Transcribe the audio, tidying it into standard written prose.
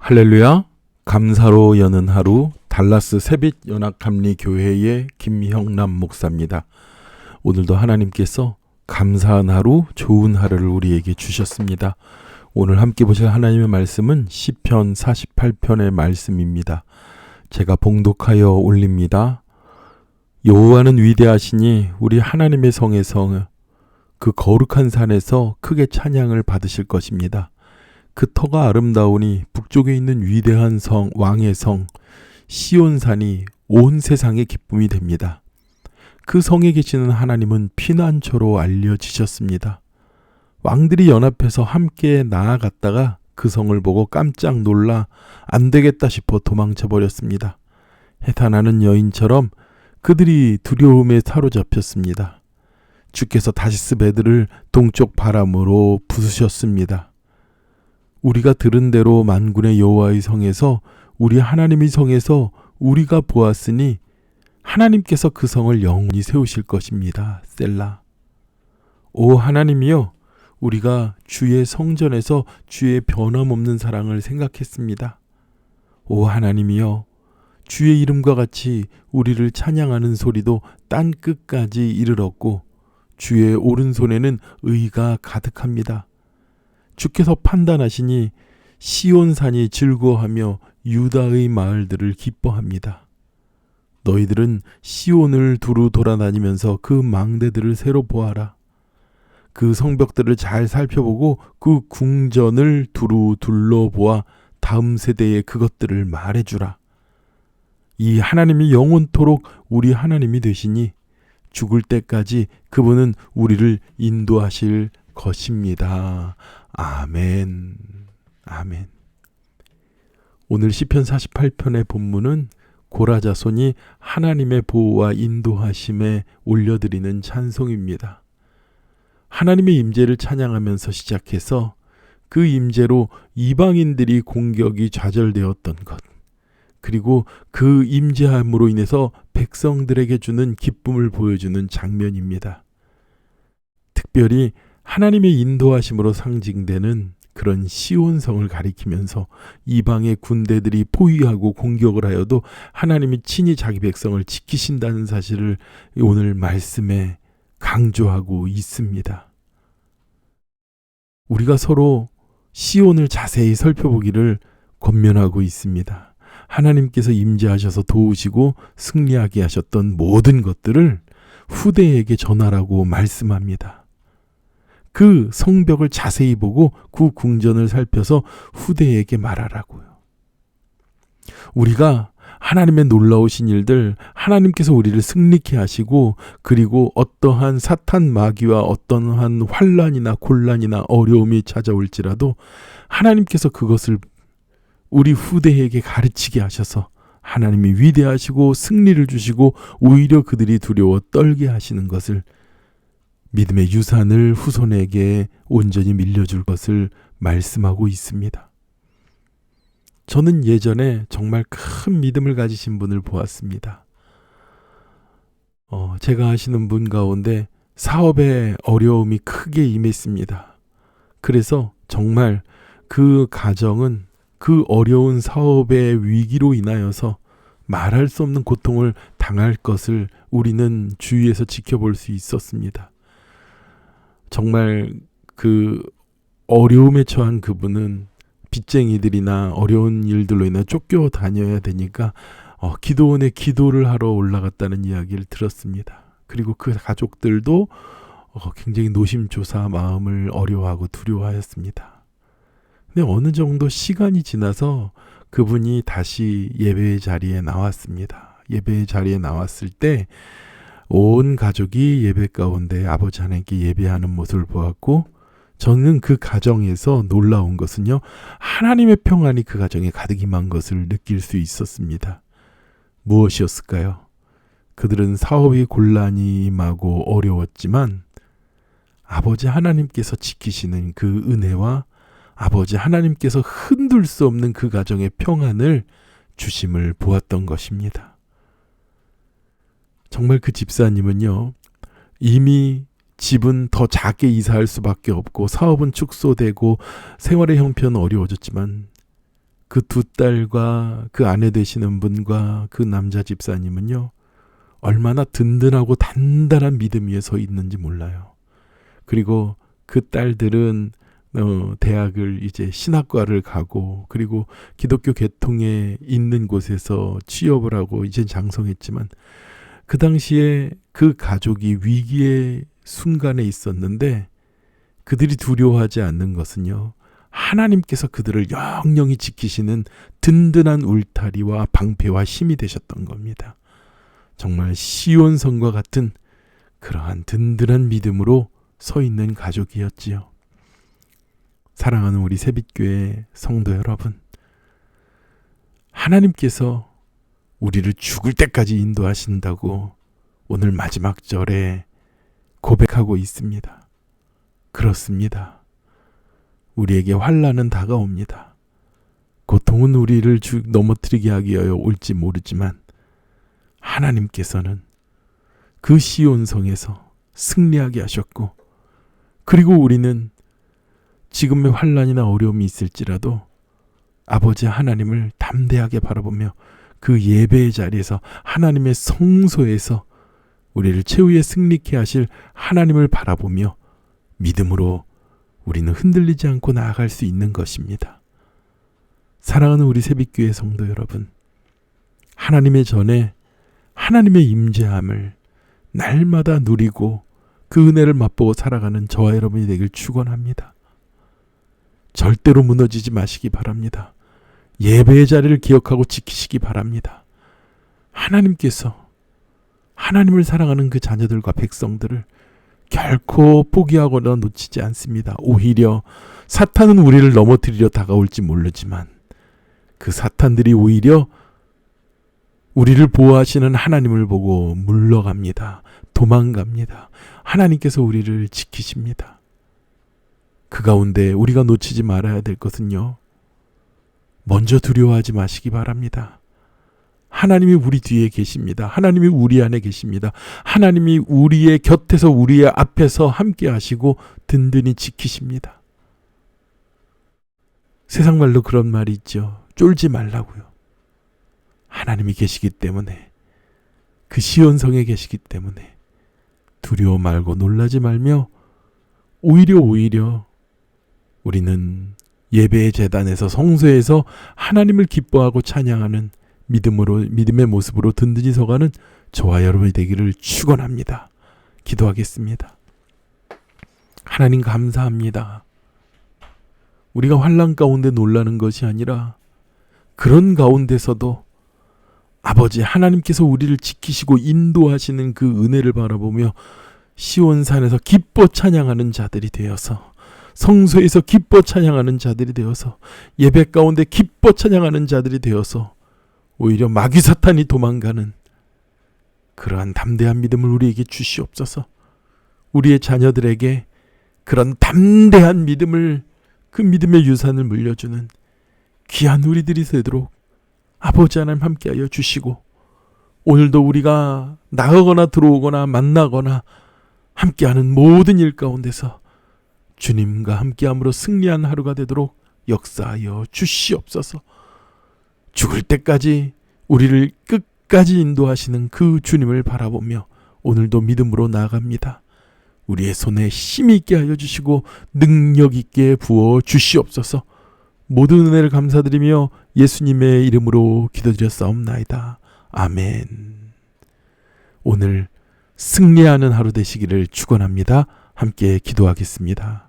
할렐루야. 감사로 여는 하루 달라스 새빛연합감리교회의 김형남 목사입니다. 오늘도 하나님께서 감사한 하루, 좋은 하루를 우리에게 주셨습니다. 오늘 함께 보실 하나님의 말씀은 시편 48편의 말씀입니다. 제가 봉독하여 올립니다. 여호와는 위대하시니 우리 하나님의 성에서 그 거룩한 산에서 크게 찬양을 받으실 것입니다. 그 터가 아름다우니 북쪽에 있는 위대한 성, 왕의 성 시온산이 온 세상의 기쁨이 됩니다. 그 성에 계시는 하나님은 피난처로 알려지셨습니다. 왕들이 연합해서 함께 나아갔다가 그 성을 보고 깜짝 놀라 안 되겠다 싶어 도망쳐 버렸습니다. 해탄하는 여인처럼 그들이 두려움에 사로잡혔습니다. 주께서 다시스 배들을 동쪽 바람으로 부수셨습니다. 우리가 들은 대로 만군의 여호와의 성에서 우리 하나님의 성에서 우리가 보았으니 하나님께서 그 성을 영원히 세우실 것입니다. 셀라. 오 하나님이여, 우리가 주의 성전에서 주의 변함없는 사랑을 생각했습니다. 오 하나님이여, 주의 이름과 같이 우리를 찬양하는 소리도 땅 끝까지 이르렀고 주의 오른손에는 의가 가득합니다. 주께서 판단하시니 시온산이 즐거워하며 유다의 마을들을 기뻐합니다. 너희들은 시온을 두루 돌아다니면서 그 망대들을 새로 보아라. 그 성벽들을 잘 살펴보고 그 궁전을 두루 둘러보아 다음 세대에 그것들을 말해주라. 이 하나님이 영원토록 우리 하나님이 되시니 죽을 때까지 그분은 우리를 인도하실 것입니다. 아멘. 아멘. 오늘 시편 48편의 본문은 고라 자손이 하나님의 보호와 인도하심에 올려드리는 찬송입니다. 하나님의 임재를 찬양하면서 시작해서 그 임재로 이방인들이 공격이 좌절되었던 것, 그리고 그 임재함으로 인해서 백성들에게 주는 기쁨을 보여주는 장면입니다. 특별히 하나님의 인도하심으로 상징되는 그런 시온성을 가리키면서 이방의 군대들이 포위하고 공격을 하여도 하나님이 친히 자기 백성을 지키신다는 사실을 오늘 말씀에 강조하고 있습니다. 우리가 서로 시온을 자세히 살펴보기를 권면하고 있습니다. 하나님께서 임재하셔서 도우시고 승리하게 하셨던 모든 것들을 후대에게 전하라고 말씀합니다. 그 성벽을 자세히 보고 그 궁전을 살펴서 후대에게 말하라고요. 우리가 하나님의 놀라우신 일들, 하나님께서 우리를 승리케 하시고 그리고 어떠한 사탄 마귀와 어떠한 환난이나 곤란이나 어려움이 찾아올지라도 하나님께서 그것을 우리 후대에게 가르치게 하셔서 하나님이 위대하시고 승리를 주시고 오히려 그들이 두려워 떨게 하시는 것을, 믿음의 유산을 후손에게 온전히 밀려줄 것을 말씀하고 있습니다. 저는 예전에 정말 큰 믿음을 가지신 분을 보았습니다. 제가 아시는 분 가운데 사업에 어려움이 크게 임했습니다. 그래서 정말 그 가정은 그 어려운 사업의 위기로 인하여서 말할 수 없는 고통을 당할 것을 우리는 주위에서 지켜볼 수 있었습니다. 정말 그 어려움에 처한 그분은 빚쟁이들이나 어려운 일들로 인해 쫓겨다녀야 되니까 기도원에 기도를 하러 올라갔다는 이야기를 들었습니다. 그리고 그 가족들도 굉장히 노심초사 마음을 어려워하고 두려워하였습니다. 근데 어느 정도 시간이 지나서 그분이 다시 예배의 자리에 나왔습니다. 예배의 자리에 나왔을 때 온 가족이 예배 가운데 아버지 하나님께 예배하는 모습을 보았고, 저는 그 가정에서 놀라운 것은요, 하나님의 평안이 그 가정에 가득 임한 것을 느낄 수 있었습니다. 무엇이었을까요? 그들은 사업이 곤란이 임하고 어려웠지만 아버지 하나님께서 지키시는 그 은혜와 아버지 하나님께서 흔들 수 없는 그 가정의 평안을 주심을 보았던 것입니다. 정말 그 집사님은요, 이미 집은 더 작게 이사할 수밖에 없고 사업은 축소되고 생활의 형편은 어려워졌지만 그 두 딸과 그 아내 되시는 분과 그 남자 집사님은요, 얼마나 든든하고 단단한 믿음 위에 서 있는지 몰라요. 그리고 그 딸들은 대학을 이제 신학과를 가고, 그리고 기독교 계통에 있는 곳에서 취업을 하고 이제 장성했지만, 그 당시에 그 가족이 위기의 순간에 있었는데 그들이 두려워하지 않는 것은요, 하나님께서 그들을 영영히 지키시는 든든한 울타리와 방패와 힘이 되셨던 겁니다. 정말 시온성과 같은 그러한 든든한 믿음으로 서 있는 가족이었지요. 사랑하는 우리 새빛교회 성도 여러분, 하나님께서 우리를 죽을 때까지 인도하신다고 오늘 마지막 절에 고백하고 있습니다. 그렇습니다. 우리에게 환난은 다가옵니다. 고통은 우리를 넘어뜨리게 하기 위하여 올지 모르지만 하나님께서는 그 시온성에서 승리하게 하셨고, 그리고 우리는 지금의 환난이나 어려움이 있을지라도 아버지 하나님을 담대하게 바라보며 그 예배의 자리에서, 하나님의 성소에서 우리를 최후에 승리케 하실 하나님을 바라보며 믿음으로 우리는 흔들리지 않고 나아갈 수 있는 것입니다. 사랑하는 우리 새빛교회 성도 여러분, 하나님의 전에 하나님의 임재함을 날마다 누리고 그 은혜를 맛보고 살아가는 저와 여러분이 되길 축원합니다. 절대로 무너지지 마시기 바랍니다. 예배의 자리를 기억하고 지키시기 바랍니다. 하나님께서 하나님을 사랑하는 그 자녀들과 백성들을 결코 포기하거나 놓치지 않습니다. 오히려 사탄은 우리를 넘어뜨리려 다가올지 모르지만 그 사탄들이 오히려 우리를 보호하시는 하나님을 보고 물러갑니다. 도망갑니다. 하나님께서 우리를 지키십니다. 그 가운데 우리가 놓치지 말아야 될 것은요, 먼저 두려워하지 마시기 바랍니다. 하나님이 우리 뒤에 계십니다. 하나님이 우리 안에 계십니다. 하나님이 우리의 곁에서, 우리의 앞에서 함께 하시고 든든히 지키십니다. 세상 말로 그런 말이 있죠. 쫄지 말라고요. 하나님이 계시기 때문에, 그 시온성에 계시기 때문에 두려워 말고 놀라지 말며 오히려 우리는 예배의 제단에서, 성소에서 하나님을 기뻐하고 찬양하는 믿음의 모습으로 든든히 서가는 저와 여러분이 되기를 축원합니다. 기도하겠습니다. 하나님 감사합니다. 우리가 환난 가운데 놀라는 것이 아니라 그런 가운데서도 아버지 하나님께서 우리를 지키시고 인도하시는 그 은혜를 바라보며 시온산에서 기뻐 찬양하는 자들이 되어서, 성소에서 기뻐 찬양하는 자들이 되어서, 예배 가운데 기뻐 찬양하는 자들이 되어서 오히려 마귀 사탄이 도망가는 그러한 담대한 믿음을 우리에게 주시옵소서. 우리의 자녀들에게 그런 담대한 믿음을, 그 믿음의 유산을 물려주는 귀한 우리들이 되도록 아버지 하나님 함께하여 주시고, 오늘도 우리가 나가거나 들어오거나 만나거나 함께하는 모든 일 가운데서 주님과 함께함으로 승리한 하루가 되도록 역사하여 주시옵소서. 죽을 때까지 우리를 끝까지 인도하시는 그 주님을 바라보며 오늘도 믿음으로 나아갑니다. 우리의 손에 힘이 있게 하여 주시고 능력 있게 부어 주시옵소서. 모든 은혜를 감사드리며 예수님의 이름으로 기도드렸사옵나이다. 아멘. 오늘 승리하는 하루 되시기를 축원합니다. 함께 기도하겠습니다.